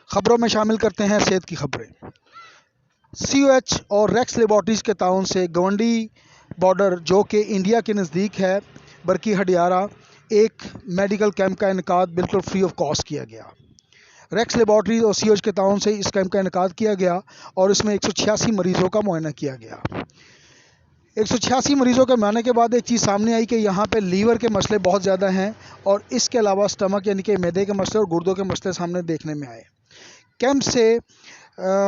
خبروں میں شامل کرتے ہیں صحت کی خبریں۔ COH اور ریکس لیبارٹریز کے تعاون سے گونڈی بارڈر جو کہ انڈیا کے نزدیک ہے برکی ہڈیارہ، ایک میڈیکل کیمپ کا انعقاد بالکل فری آف کاسٹ کیا گیا۔ ریکس لیبارٹریز اور COH کے تعاون سے اس کیمپ کا انعقاد کیا گیا اور اس میں 186 مریضوں کا معائنہ کیا گیا۔ 186 مریضوں کے معائنے کے بعد ایک چیز سامنے آئی کہ یہاں پہ لیور کے مسئلے بہت زیادہ ہیں اور اس کے علاوہ سٹمک یعنی کہ معدے کے مسئلے اور گردوں کے مسئلے سامنے دیکھنے میں آئے۔ کیمپ سے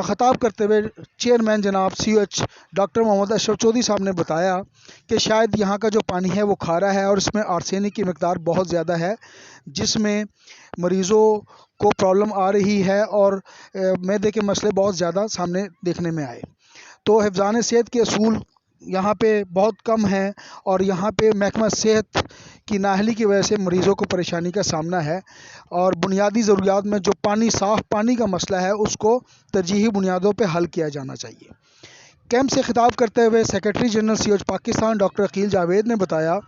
خطاب کرتے ہوئے چیئرمین جناب COH ڈاکٹر محمد اشرف چودھری صاحب نے بتایا کہ شاید یہاں کا جو پانی ہے وہ کھارا ہے اور اس میں آرسینک کی مقدار بہت زیادہ ہے، جس میں مریضوں کو پرابلم آ رہی ہے اور معدے کے مسئلے بہت زیادہ سامنے دیکھنے میں آئے۔ تو حفظان صحت کے اصول یہاں پہ بہت کم ہیں اور یہاں پہ محکمہ صحت کی نااہلی کی وجہ سے مریضوں کو پریشانی کا سامنا ہے اور بنیادی ضروریات میں جو پانی، صاف پانی کا مسئلہ ہے، اس کو ترجیحی بنیادوں پہ حل کیا جانا چاہیے۔ کیمپ سے خطاب کرتے ہوئے secretary general COH Pakistan doctor Aqeel Javed نے بتایا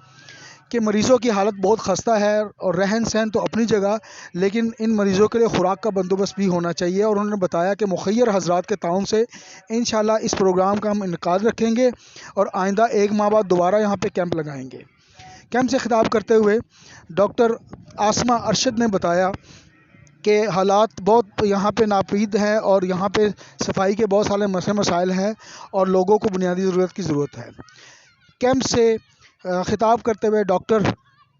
کہ مریضوں کی حالت بہت خستہ ہے اور رہن سہن تو اپنی جگہ، لیکن ان مریضوں کے لیے خوراک کا بندوبست بھی ہونا چاہیے، اور انہوں نے بتایا کہ مخیر حضرات کے تعاون سے انشاءاللہ اس پروگرام کا ہم انعقاد رکھیں گے اور آئندہ 1 ماہ بعد دوبارہ یہاں پہ کیمپ لگائیں گے۔ کیمپ سے خطاب کرتے ہوئے ڈاکٹر آسمہ ارشد نے بتایا کہ حالات بہت یہاں پہ ناپید ہیں اور یہاں پہ صفائی کے بہت سارے مسائل ہیں اور لوگوں کو بنیادی ضرورت کی ضرورت ہے۔ کیمپ سے خطاب کرتے ہوئے ڈاکٹر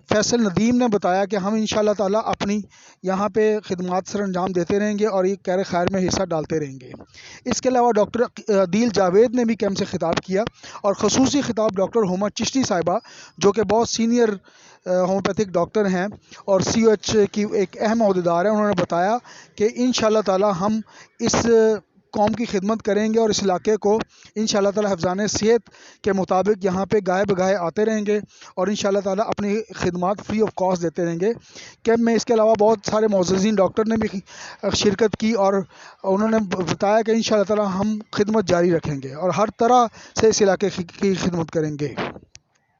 فیصل ندیم نے بتایا کہ ہم انشاءاللہ تعالیٰ اپنی یہاں پہ خدمات سر انجام دیتے رہیں گے اور یہ کیر خیر میں حصہ ڈالتے رہیں گے۔ اس کے علاوہ ڈاکٹر عدیل جاوید نے بھی کیمپ سے خطاب کیا اور خصوصی خطاب ڈاکٹر ہما چشتی صاحبہ جو کہ بہت سینئر ہومیوپیتھک ڈاکٹر ہیں اور COH کی ایک اہم عہدیدار ہیں، انہوں نے بتایا کہ انشاءاللہ تعالیٰ ہم اس قوم کی خدمت کریں گے اور اس علاقے کو انشاءاللہ تعالیٰ حفظان صحت کے مطابق یہاں پہ گاہے بگاہے آتے رہیں گے اور انشاءاللہ تعالیٰ اپنی خدمات فری آف کاسٹ دیتے رہیں گے۔ کیمپ میں اس کے علاوہ بہت سارے معززین ڈاکٹر نے بھی شرکت کی اور انہوں نے بتایا کہ انشاءاللہ تعالیٰ ہم خدمت جاری رکھیں گے اور ہر طرح سے اس علاقے کی خدمت کریں گے۔